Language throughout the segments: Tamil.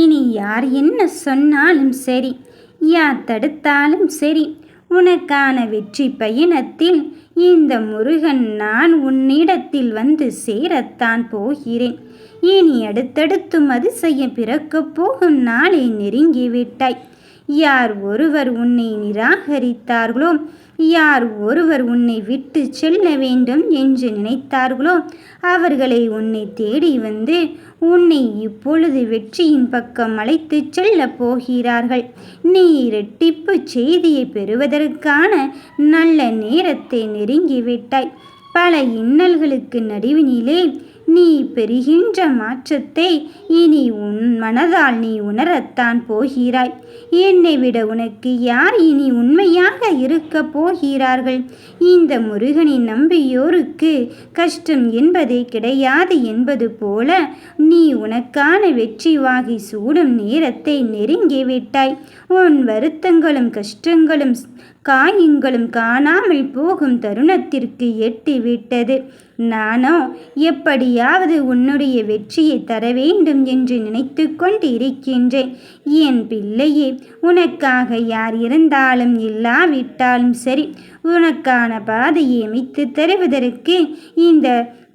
இனி யார் என்ன சொன்னாலும் சரி, யார் தடுத்தாலும் சரி, உனக்கான வெற்றி பயணத்தில் இந்த முருகன் நான் உன்னிடத்தில் வந்து சேரத்தான் போகிறேன். இனி அடுத்தடுத்தும் அதிசயம் பிறக்கப் போகும் நாளை நெருங்கிவிட்டாய். யார் ஒருவர் உன்னை நிராகரித்தார்களோ, யார் ஒருவர் உன்னை விட்டு செல்ல வேண்டும் என்று நினைத்தார்களோ, அவர்களை உன்னை தேடி வந்து உன்னை இப்பொழுது வெற்றியின் பக்கம் அழைத்துச் செல்லப் போகிறார்கள். நீ இரட்டிப்பு செய்தியை பெறுவதற்கான நல்ல நேரத்தை நெருங்கிவிட்டாய். பல இன்னல்களுக்கு நடுவினிலே நீ பெறுகின்ற மாற்றத்தை இனி உன் மனதால் நீ உணரத்தான் போகிறாய். என்னை விட உனக்கு யார் இனி உண்மையாக இருக்கப் போகிறார்கள்? இந்த முருகனை நம்பியோருக்கு கஷ்டம் என்பதே கிடையாது என்பது போல நீ உனக்கான வெற்றி வாகை சூடும் நேரத்தை நெருங்கிவிட்டாய். உன் வருத்தங்களும் கஷ்டங்களும் காயங்களும் காணாமல் போகும் தருணத்திற்கு எட்டிவிட்டது. நானோ எப்படியாவது உன்னுடைய வெற்றியை தர வேண்டும் என்று நினைத்து கொண்டு இருக்கின்றேன். என் பிள்ளையே, உனக்காக யார் இருந்தாலும் இல்லாவிட்டாலும் சரி, உனக்கான பாதையை அமைத்து தருவதற்கு இந்த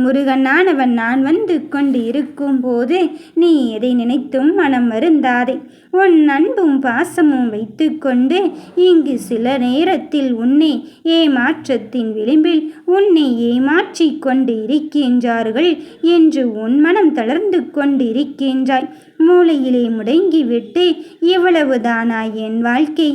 முருகனானவன் நான் வந்து கொண்டு இருக்கும் போது நீ எதை நினைத்தும் மனம் வருந்தாதே. உன் அன்பும் பாசமும் வைத்து கொண்டு இங்கு சில நேரத்தில் உன்னை ஏமாற்றத்தின் விளிம்பில் உன்னை ஏமாற்றி கொண்டு இருக்கின்றார்கள் என்று உன் மனம் தளர்ந்து கொண்டு இருக்கின்றாய். மூளையிலே முடங்கிவிட்டு இவ்வளவுதானா என் வாழ்க்கை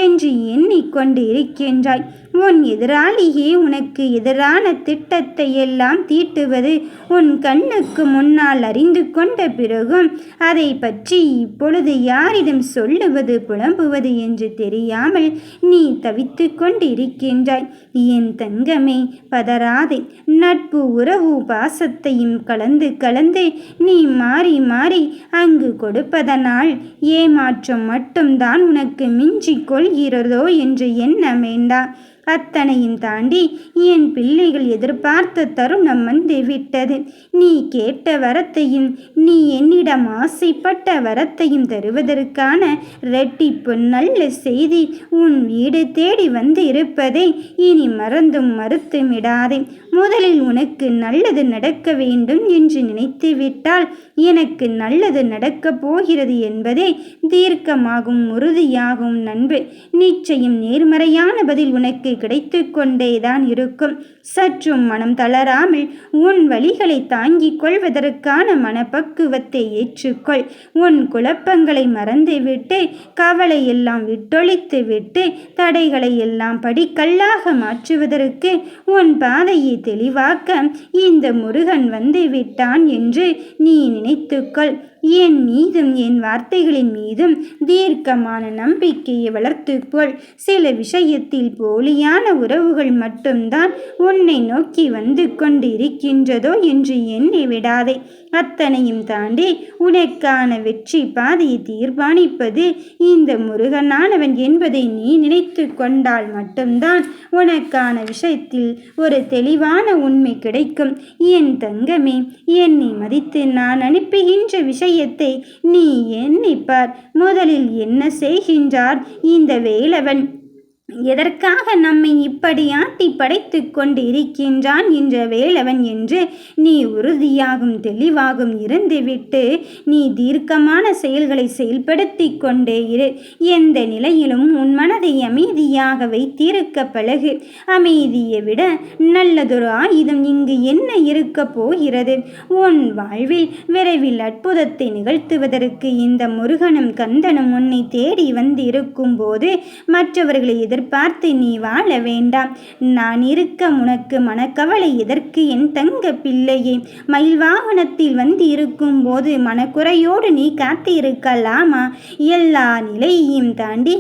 என்று எண்ணிக்கொண்டு இருக்கின்றாய். உன் எதிராளியே உனக்கு எதிரான திட்டத்தை எல்லாம் தீட்டுவது உன் கண்ணுக்கு முன்னால் அறிந்து கொண்ட பிறகும் அதை பற்றி இப்பொழுது யாரிடம் சொல்லுவது புலம்புவது என்று தெரியாமல் நீ தவித்து கொண்டு இருக்கின்றாய். என் தங்கமே, பதறாதே. நட்பு உறவு பாசத்தையும் கலந்து கலந்து நீ மாறி மாறி அங்கு கொடுப்பதனால் ஏமாற்றம் மட்டும்தான் உனக்கு மிஞ்சிக் கொள்கிறதோ என்று எண்ண வேண்டாம். அத்தனையும் தாண்டி என் பிள்ளைகள் எதிர்பார்த்த தருணம் வந்து விட்டது. நீ கேட்ட வரத்தையும் நீ என்னிடம் ஆசைப்பட்ட வரத்தையும் தருவதற்கான இரட்டிப்பு நல்ல செய்தி உன் வீடு தேடி வந்து இருப்பதை இனி மறந்தும் மறுத்துவிடாதே. முதலில் உனக்கு நல்லது நடக்க வேண்டும் என்று நினைத்து விட்டால் எனக்கு நல்லது நடக்கப் போகிறது என்பதே தீர்க்கமாகும் உறுதியாகும் நண்பு. நிச்சயம் நேர்மறையான பதில் உனக்கு கிடைத்து கொண்டேதான் இருக்கும். சற்றும் மனம் தளராமல் உன் வழிகளை தாங்கிக் கொள்வதற்கான மனப்பக்குவத்தை ஏற்றுக்கொள். உன் குழப்பங்களை மறந்துவிட்டு கவலை எல்லாம் விட்டொழித்து விட்டு தடைகளை எல்லாம் படிக்கல்லாக மாற்றுவதற்கு உன் பாதையை தெளிவாக்க இந்த முருகன் வந்து விட்டான் என்று நீ நினைத்துக்கொள். என் மீதும் என் வார்த்தைகளின் மீதும் தீர்க்கமான நம்பிக்கையை வளர்த்துக்கொள். சில விஷயத்தில் போலியான உறவுகள் மட்டும்தான் உன்னை நோக்கி வந்து கொண்டு இருக்கின்றதோ என்று எண்ணி விடாதே. அத்தனையும் தாண்டி உனக்கான வெற்றி பாதையை தீர்மானிப்பது இந்த முருகனானவன் என்பதை நீ நினைத்து கொண்டால் மட்டும்தான் உனக்கான விஷயத்தில் ஒரு தெளிவான உண்மை கிடைக்கும். என் தங்கமே, என்னை மதித்து நான் அனுப்புகின்ற விஷயத்தை நீ எண்ணிப்பார். முதலில் என்ன செய்கின்றார் இந்த வேலவன்? எதற்காக நம்மை இப்படி ஆட்டி படைத்து கொண்டு இருக்கின்றான் என்ற வேலவன் என்று நீ உறுதியாகும் தெளிவாகும் இருந்துவிட்டு நீ தீர்க்கமான செயல்களை செயல்படுத்தி கொண்டே இரு. எந்த நிலையிலும் உன் மனதை அமைதியாக வைத்திருக்க பழகு. அமைதியை விட நல்லதொரு ஆயுதம் இங்கு என்ன இருக்க போகிறது? உன் வாழ்வில் விரைவில் அற்புதத்தை நிகழ்த்துவதற்கு இந்த முருகனும் கந்தனும் உன்னை தேடி வந்து இருக்கும் போது மற்றவர்களை பார்த்து நீ வாழ வேண்டாம். நான் இருக்க உனக்கு மனக்கவலை எதற்கு என் தங்க பிள்ளையே? மயில் வாகனத்தில் வந்து இருக்கும் போது மனக்குறையோடு நீ காத்து இருக்கலாமா? எல்லா நிலையையும் தாண்டி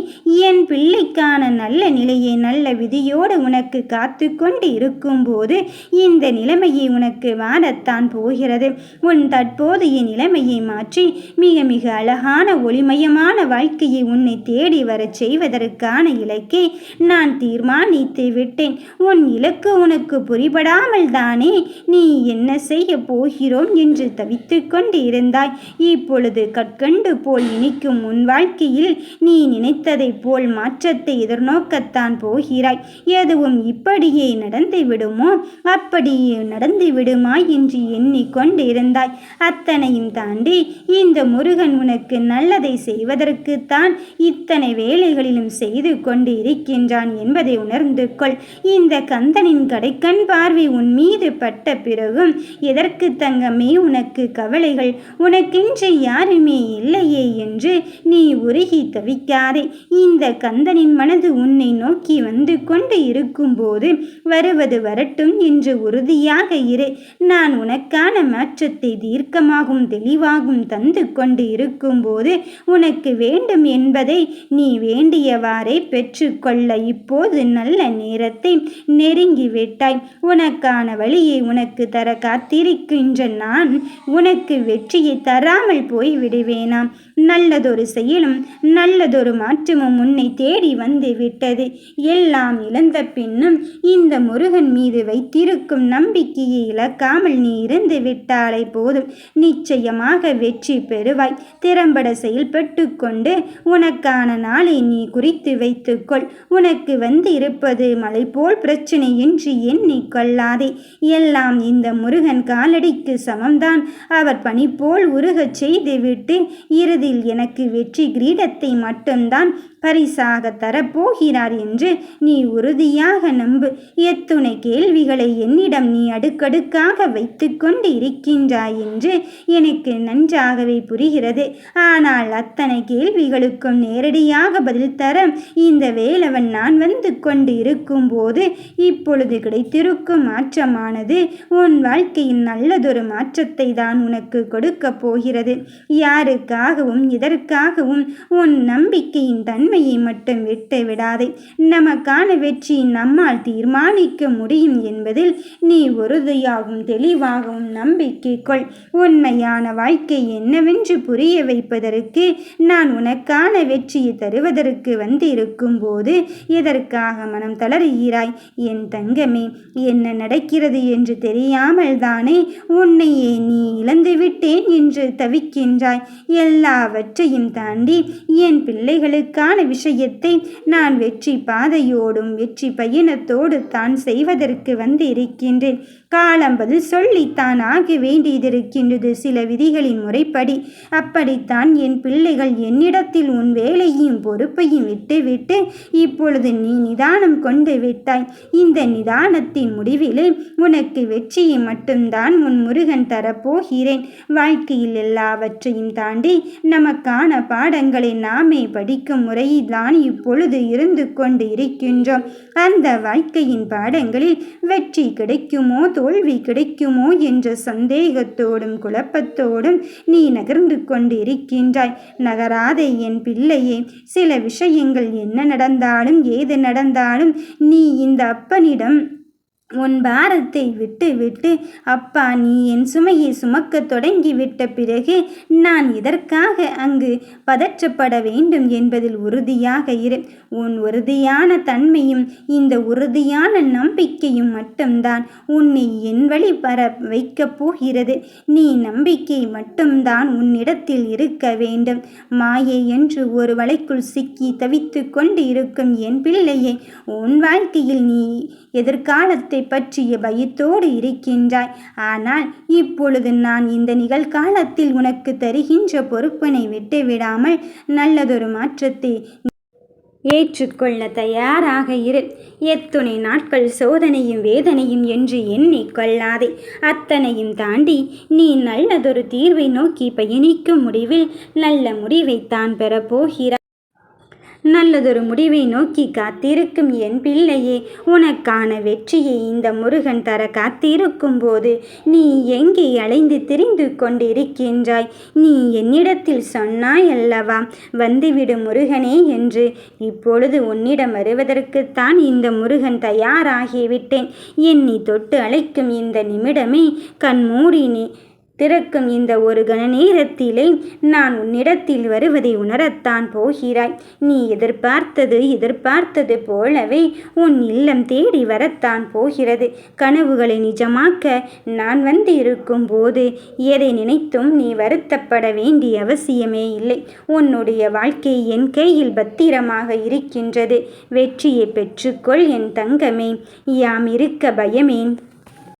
என் பிள்ளைக்கான நல்ல நிலையை நல்ல விதியோடு உனக்கு காத்து கொண்டு இருக்கும் போது இந்த நிலைமையை உனக்கு வாரத்தான் போகிறது. உன் தற்போதைய நிலைமையை மாற்றி மிக மிக அழகான ஒளிமயமான வாழ்க்கையை உன்னை தேடி வரச் செய்வதற்கான இலக்கை நான் தீர்மானித்து விட்டேன். உன் இலக்கு உனக்கு புரிபடாமல் தானே நீ என்ன செய்ய போகிறோம் என்று தவித்து கொண்டு இருந்தாய். இப்பொழுது கற்கண்டு போல் இனிக்கும் உன் வாழ்க்கையில் நீ நினைத்ததைப் போல் மாற்றத்தை எதிர்நோக்கத்தான் போகிறாய். எதுவும் இப்படியே நடந்து விடுமோ அப்படியே நடந்து விடுமா என்று எண்ணிக்கொண்டிருந்தாய். அத்தனையும் தாண்டி இந்த முருகன் உனக்கு நல்லதை செய்வதற்குத்தான் இத்தனை வேலைகளிலும் செய்து கொண்டு இருக்கின்றான் என்பதை உணர்ந்து கொள். இந்த கந்தனின் கடைக்கண் பார்வை உன் மீது பட்ட பிறகும் எதற்கு தங்கமே உனக்கு கவலைகள்? உனக்கென்று யாருமே இல்லையே என்று நீ உருகி தவிக்காதே. இந்த கந்தனின் மனது உன்னை நோக்கி வந்து கொண்டு இருக்கும்போது வருவது வரட்டும் என்று உறுதியாக இரு. நான் உனக்கான மாற்றத்தை தீர்க்கமாகவும் தெளிவாகவும் தந்து கொண்டு இருக்கும்போது உனக்கு வேண்டும் என்பதை நீ வேண்டியவாறே பெற்றுக்கொள்ள இப்போது நல்ல நேரத்தை நெருங்கிவிட்டாய். உனக்கான வழியை உனக்கு தர காத்திருக்கின்ற நான் உனக்கு வெற்றியை தராமல் போய் விடுவேனாம்? நல்லதொரு செயலும் நல்லதொரு மாற்றமும் உன்னை தேடி வந்து விட்டது. எல்லாம் இழந்த பின்னும் இந்த முருகன் மீது வைத்திருக்கும் நம்பிக்கையை இழக்காமல் நீ இருந்து விட்டாலே போதும். நிச்சயமாக வெற்றி பெறுவாய். திறம்பட செயல்பட்டு கொண்டு உனக்கான நாளை நீ குறித்து வைத்துக்கொள். உனக்கு வந்து இருப்பது மலை போல் பிரச்சனை என்று எண்ணிக்கொள்ளாதே. எல்லாம் இந்த முருகன் காலடிக்கு சமம்தான். அவர் பனி போல் உருகச் செய்துவிட்டு இறுதியில் எனக்கு வெற்றி கிரீடத்தை மட்டும்தான் பரிசாக தரப்போகிறார் என்று நீ உறுதியாக நம்பு. எத்துணை கேள்விகளை என்னிடம் நீ அடுக்கடுக்காக வைத்து கொண்டு இருக்கின்றாய் என்று எனக்கு நன்றாகவே புரிகிறது. ஆனால் அத்தனை கேள்விகளுக்கும் நேரடியாக பதில் தர இந்த வேலவன் நான் வந்து கொண்டு இருக்கும்போது இப்பொழுது கிடைத்திருக்கும் மாற்றமானது உன் வாழ்க்கையின் நல்லதொரு மாற்றத்தை தான் உனக்கு கொடுக்க போகிறது. யாருக்காகவும் இதற்காகவும் உன் நம்பிக்கையின் தன்மையை மட்டும் விட்டு விடாதே. நமக்கான வெற்றி நம்மால் தீர்மானிக்க முடியும் என்பதில் நீ உறுதியாகவும் தெளிவாகவும் நம்பிக்கை கொள். உண்மையான வாழ்க்கை என்னவென்று புரிய வைப்பதற்கு நான் உனக்கான வெற்றியை தருவதற்கு வந்து இருக்கும் போது எதற்காக மனம் தளர்கிறாய்? என் தங்கமே, என்ன நடக்கிறது என்று தெரியாமல் தானே உன்னையே நீ இழந்துவிட்டேன் என்று தவிக்கின்றாய். எல்லாவற்றையும் தாண்டி என் பிள்ளைகளுக்கான விஷயத்தை நான் வெற்றி பாதையோடும் வெற்றி பயணத்தோடு தான் செய்வதற்கு வந்து இருக்கின்றேன். காலம் பதில் சொல்லித்தான் ஆக வேண்டியதிருக்கின்றது சில விதிகளின் முறைப்படி. அப்படித்தான் என் பிள்ளைகள் என்னிடத்தில் உன் வேலையும் பொறுப்பையும் விட்டுவிட்டு இப்பொழுது நீ நிதானம் கொண்டு விட்டாய். இந்த நிதானத்தின் முடிவிலே உனக்கு வெற்றியை மட்டும்தான் உன் முருகன் தரப்போகிறேன். வாழ்க்கையில் எல்லாவற்றையும் தாண்டி நமக்கான பாடங்களை நாமே படிக்கும் முறையில்தான் இப்பொழுது இருந்து கொண்டு இருக்கின்றோம். அந்த வாழ்க்கையின் பாடங்களில் வெற்றி கிடைக்குமோ தோல்வி கிடைக்குமோ என்ற சந்தேகத்தோடும் குழப்பத்தோடும் நீ நகர்ந்து கொண்டு இருக்கின்றாய். நகராதே என் பிள்ளையே. சில விஷயங்கள் என்ன நடந்தாலும் ஏது நடந்தாலும் நீ இந்த அப்பனிடம் உன் பாரத்தை விட்டு விட்டு அப்பா நீ என் சுமையை சுமக்க தொடங்கிவிட்ட பிறகு நான் இதற்காக அங்கு பதற்றப்பட வேண்டும் என்பதில் உறுதியாக இரு. உன் உறுதியான தன்மையும் இந்த உறுதியான நம்பிக்கையும் மட்டும்தான் உன்னை என் வழி வர வைக்கப் போகிறது. நீ நம்பிக்கை மட்டும்தான் உன்னிடத்தில் இருக்க வேண்டும். மாயை என்று ஒரு வலைக்குள் சிக்கி தவித்து கொண்டு இருக்கும் என் பிள்ளையை, உன் வாழ்க்கையில் நீ எதிர்காலத்தை பற்றிய பயத்தோடு இருக்கின்றாய். ஆனால் இப்பொழுது நான் இந்த நிகழ்காலத்தில் உனக்கு தருகின்ற பொறுப்பினை விட்டுவிடாமல் நல்லதொரு மாற்றத்தை ஏற்றுக்கொள்ள தயாராக இரு. எத்துணை நாட்கள் சோதனையும் வேதனையும் என்று எண்ணிக்கொள்ளாதே. அத்தனையும் தாண்டி நீ நல்லதொரு தீர்வை நோக்கி பயணிக்கும் முடிவில் நல்ல முடிவைத்தான் பெறப்போகிறாய். நல்லதொரு முடிவை நோக்கி காத்திருக்கும் என் பிள்ளையே, உனக்கான வெற்றியை இந்த முருகன் தர காத்திருக்கும் போது நீ எங்கே அலைந்து திரிந்து கொண்டிருக்கின்றாய்? நீ என்னிடத்தில் சொன்னாய் அல்லவா, வந்துவிடு முருகனே என்று. இப்பொழுது உன்னிடம் வருவதற்குத்தான் இந்த முருகன் தயாராகிவிட்டேன். என்னை தொட்டு அழைக்கும் இந்த நிமிடமே கண்மூடி திறக்கும் இந்த ஒரு கண நேரத்திலே நான் உன்னிடத்தில் வருவதை உணரத்தான் போகிறாய். நீ எதிர்பார்த்தது போலவே உன் இல்லம் தேடி வரத்தான் போகிறது. கனவுகளை நிஜமாக்க நான் வந்து இருக்கும் போது எதை நினைத்தும் நீ வருத்தப்பட வேண்டிய அவசியமே இல்லை. உன்னுடைய வாழ்க்கை என் கையில் பத்திரமாக இருக்கின்றது. வெற்றியை பெற்றுக்கொள் என் தங்கமே. யாம் இருக்க பயமேன்.